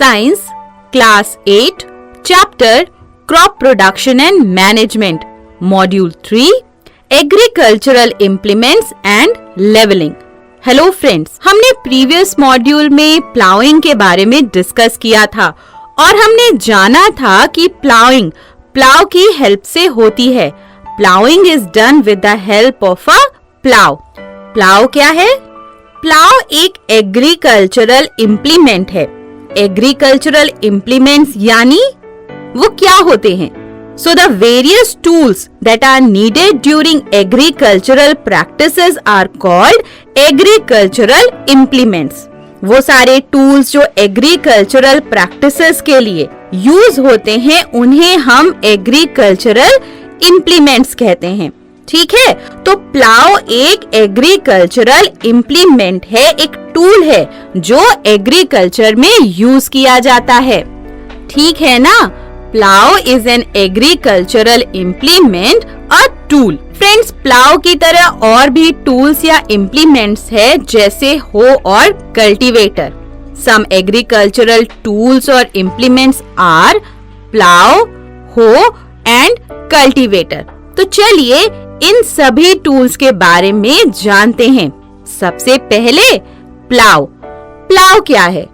Science, Class 8, Chapter Crop Production and Management, Module 3, Agricultural Implements and Leveling. Hello friends, हमने previous module में ploughing के बारे में discuss किया था और हमने जाना था कि प्लाउइंग प्लाउ की हेल्प से होती है. Ploughing is done with the help of a plough. Plough क्या है? प्लाउ एक एग्रीकल्चरल इम्प्लीमेंट है. एग्रीकल्चरल इम्प्लीमेंट्स यानी वो क्या होते हैं? So the various tools that are needed during agricultural practices are called agricultural implements. वो सारे tools जो agricultural practices के लिए use होते हैं उन्हें हम agricultural implements कहते हैं. ठीक है, तो प्लाउ एक एग्रीकल्चरल इम्प्लीमेंट है, एक टूल है जो एग्रीकल्चर में यूज किया जाता है. ठीक है ना? Plough is an agricultural implement, a tool. Friends, plough की तरह और भी टूल्स या इम्प्लीमेंट्स है जैसे हो और कल्टीवेटर. सम एग्रीकल्चरल टूल्स और इम्प्लीमेंट्स आर प्लाउ, हो एंड कल्टीवेटर. तो चलिए इन सभी टूल्स के बारे में जानते हैं. सबसे पहले प्लाउ. प्लाउ क्या है?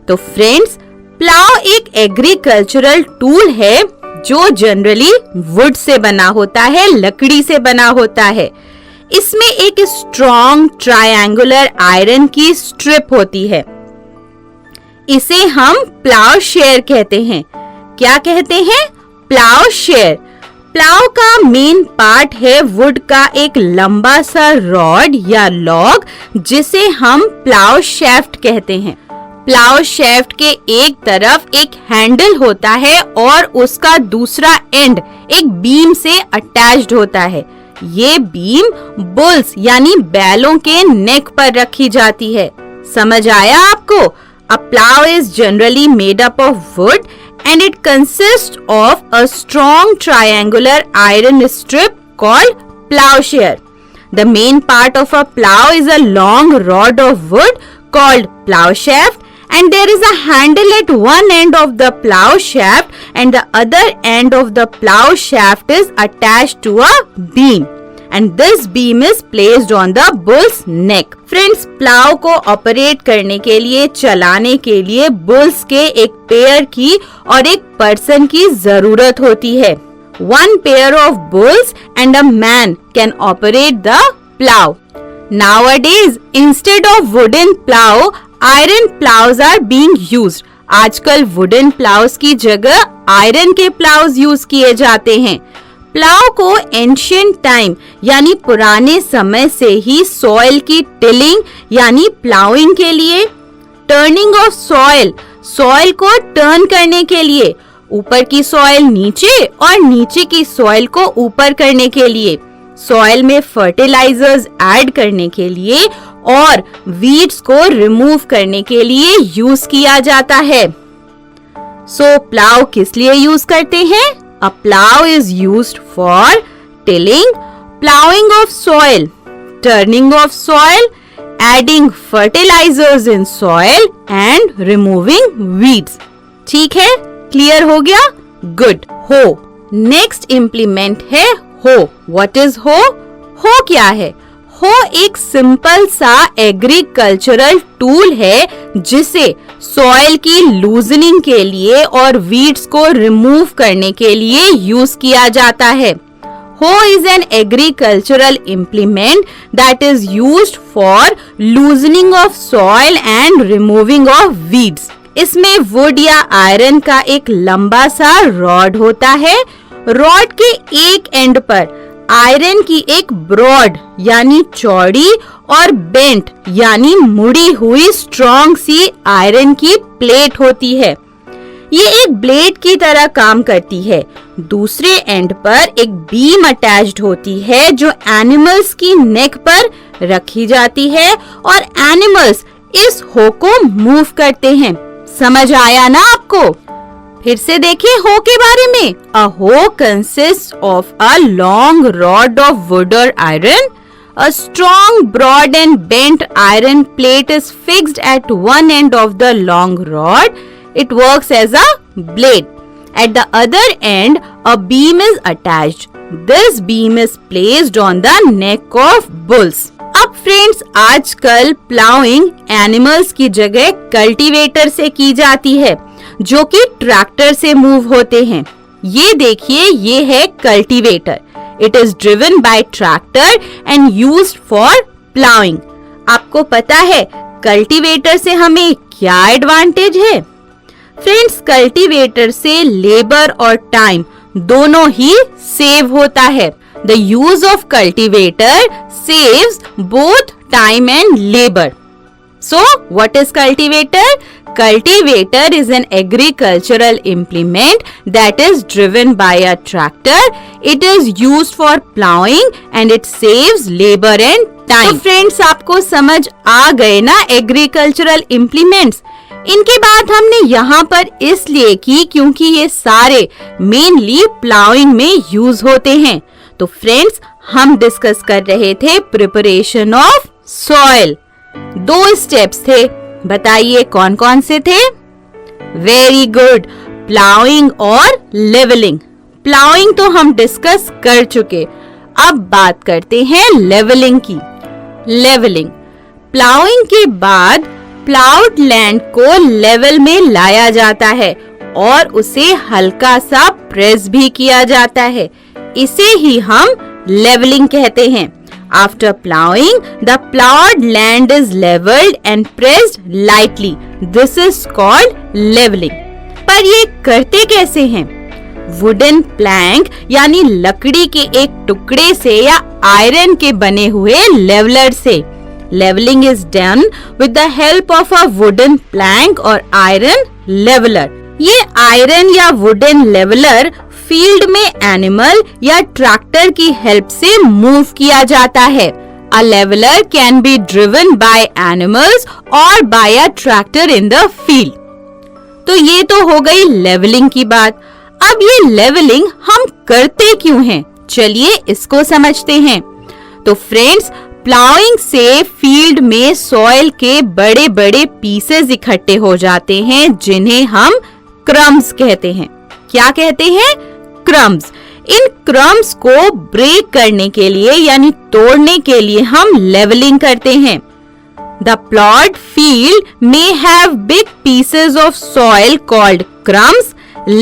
तो फ्रेंड्स, प्लाउ एक एग्रीकल्चरल टूल है जो जनरली वुड से बना होता है, लकड़ी से बना होता है. इसमें एक स्ट्रॉन्ग ट्रायंगुलर आयरन की स्ट्रिप होती है. इसे हम प्लाउ शेयर कहते हैं. क्या कहते हैं? Plough share. प्लाउ का मेन पार्ट है वुड का एक लंबा सा रॉड या लॉग जिसे हम प्लाउ शेफ्ट कहते हैं. प्लाउ शेफ्ट के एक तरफ एक हैंडल होता है और उसका दूसरा एंड एक बीम से अटैच्ड होता है. ये बीम बुल्स यानी बैलों के नेक पर रखी जाती है. समझ आया आपको? A plough is generally made up of wood and it consists of a strong triangular iron strip called plowshare. The main part of a plow is a long rod of wood called plow shaft, and there is a handle at one end of the plow shaft and the other end of the plow shaft is attached to a beam. And this beam is placed on the bull's neck. Friends, plough को operate करने के लिए, चलाने के लिए bulls के एक pair की और एक पर्सन की जरूरत होती है. One pair of bulls and a man can operate the plow. Nowadays, instead of wooden plow, iron plows are being used. आजकल वुडन प्लाउज की जगह आयरन के प्लाउज यूज किए जाते हैं. प्लाउ को एंशिएंट टाइम यानी पुराने समय से ही सॉइल की टिलिंग यानी प्लाउइंग के लिए, टर्निंग ऑफ सॉइल सॉइल को टर्न करने के लिए, ऊपर की सॉइल नीचे और नीचे की सॉइल को ऊपर करने के लिए, सॉइल में फर्टिलाइजर्स ऐड करने के लिए और वीड्स को रिमूव करने के लिए यूज किया जाता है. सो प्लाउ किस लिए यूज करते हैं? A plow is used for tilling, plowing of soil, turning of soil, adding fertilizers in soil and removing weeds. ठीक है? क्लियर हो गया? Good. हो. Next implement है हो. What is हो? हो क्या है? हो एक सिंपल सा एग्रीकल्चरल टूल है जिसे सॉइल की लूजनिंग के लिए और वीड्स को रिमूव करने के लिए यूज किया जाता है. हो is an agricultural implement that is used for loosening of soil and removing of weeds. इसमें वुड या आयरन का एक लंबा सा रॉड होता है. रॉड के एक एंड पर आयरन की एक ब्रॉड यानी चौड़ी और बेंट यानी मुड़ी हुई स्ट्रॉन्ग सी आयरन की प्लेट होती है. ये एक ब्लेड की तरह काम करती है. दूसरे एंड पर एक बीम अटैच्ड होती है जो एनिमल्स की नेक पर रखी जाती है और एनिमल्स इस हो को मूव करते हैं. समझ आया ना आपको? फिर से देखिए हो के बारे में. अ हो consist of a long rod of would और iron. A strong, broad and bent iron plate is fixed at one end of the long rod It works as a blade. At the other end, a beam is attached. This beam is placed on the neck of bulls. अब friends, आजकल ploughing animals की जगह cultivator से की जाती है, जो कि ट्रैक्टर से मूव होते हैं। ये देखिए, ये है cultivator. It is driven by tractor and used for plowing. आपको पता है कल्टीवेटर से हमें क्या एडवांटेज है? फ्रेंड्स, कल्टीवेटर से लेबर और टाइम दोनों ही सेव होता है। The use of cultivator saves both time and labor. So, what is cultivator? Cultivator is an agricultural implement that is driven by a tractor. It is used for plowing and it saves labor and time. तो friends, आपको समझ आ गए ना agricultural implements? इनकी बात हमने यहाँ पर इसलिए की क्योंकि ये सारे मेनली प्लाउइंग में यूज होते हैं। तो फ्रेंड्स, हम डिस्कस कर रहे थे प्रिपरेशन ऑफ सॉइल। 2 स्टेप्स थे, बताइए कौन कौन से थे? वेरी गुड, प्लाउइंग और लेवलिंग। प्लाउइंग तो हम डिस्कस कर चुके, अब बात करते हैं लेवलिंग की। लेवलिंग, प्लाउइंग के बाद प्लाउड लैंड को लेवल में लाया जाता है और उसे हल्का सा प्रेस भी किया जाता है। इसे ही हम लेवलिंग कहते हैं। After plowing, the plowed land is leveled and pressed lightly. This is called leveling. पर ये करते कैसे हैं? वुडन प्लैंक यानी लकड़ी के एक टुकड़े से या आयरन के बने हुए लेवलर से। Leveling is done with the help of a wooden plank or iron leveler. ये आयरन या वुडन लेवलर फील्ड में एनिमल या ट्रैक्टर की हेल्प से मूव किया जाता है। A leveler can be driven by animals or by a tractor in the field. तो ये तो हो गई लेवलिंग की बात। अब ये लेवलिंग हम करते क्यों हैं? चलिए इसको समझते हैं। तो फ्रेंड्स, प्लाउइंग से फील्ड में सॉइल के बड़े बड़े पीसेस इकट्ठे हो जाते हैं, जिन्हें हम क्रम्स कहते हैं। क्या कहते हैं? क्रम्स। इन क्रम्स को ब्रेक करने के लिए यानी तोड़ने के लिए हम लेवलिंग करते हैं। The plowed field may have big pieces of soil called crumbs.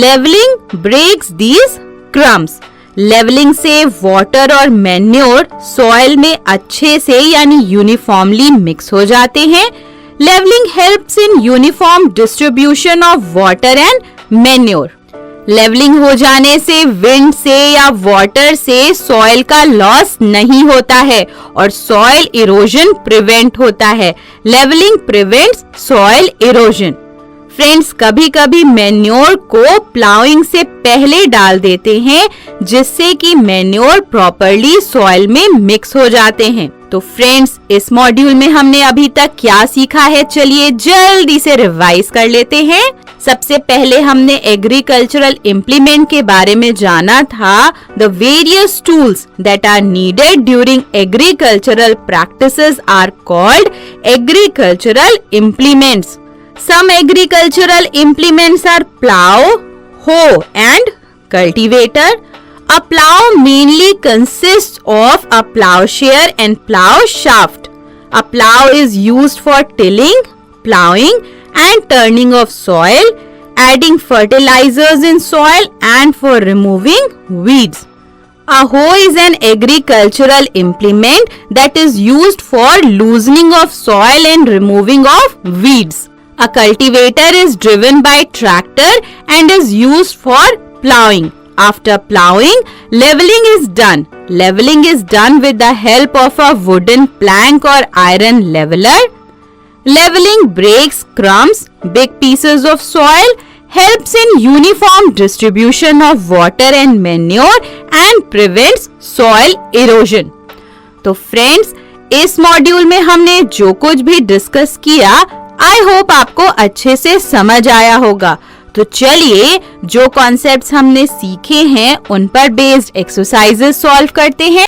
Leveling breaks these crumbs. Levelling से वाटर और मैन्योर सॉइल में अच्छे से यानी यूनिफॉर्मली मिक्स हो जाते हैं। Levelling helps in uniform distribution of water and manure. Levelling हो जाने से विंड से या वाटर से सॉइल का लॉस नहीं होता है और सॉइल इरोजन प्रिवेंट होता है। Levelling prevents soil erosion. Friends, कभी कभी मैन्योर को प्लाउइंग से पहले डाल देते हैं, जिससे कि मैन्योर प्रॉपर्ली सॉइल में मिक्स हो जाते हैं। तो फ्रेंड्स, इस मॉड्यूल में हमने अभी तक क्या सीखा है, चलिए जल्दी से रिवाइज कर लेते हैं। सबसे पहले हमने एग्रीकल्चरल इम्प्लीमेंट के बारे में जाना था। The various tools that are needed during agricultural practices are called agricultural implements. Some agricultural implements are plow, hoe and cultivator. A plow mainly consists of a plowshare and plow shaft. A plow is used for tilling, plowing and turning of soil, adding fertilizers in soil and for removing weeds. A hoe is an agricultural implement that is used for loosening of soil and removing of weeds. A cultivator is driven by tractor and is used for plowing. After plowing, leveling is done. Leveling is done with the help of a wooden plank or iron leveler. Leveling breaks crumbs, big pieces of soil, helps in uniform distribution of water and manure and prevents soil erosion. तो friends, इस module में हमने जो कुछ भी discuss किया, I hope आपको अच्छे से समझ आया होगा। तो चलिए जो कॉन्सेप्ट्स हमने सीखे हैं उन पर बेस्ड एक्सरसाइजेस सॉल्व करते हैं।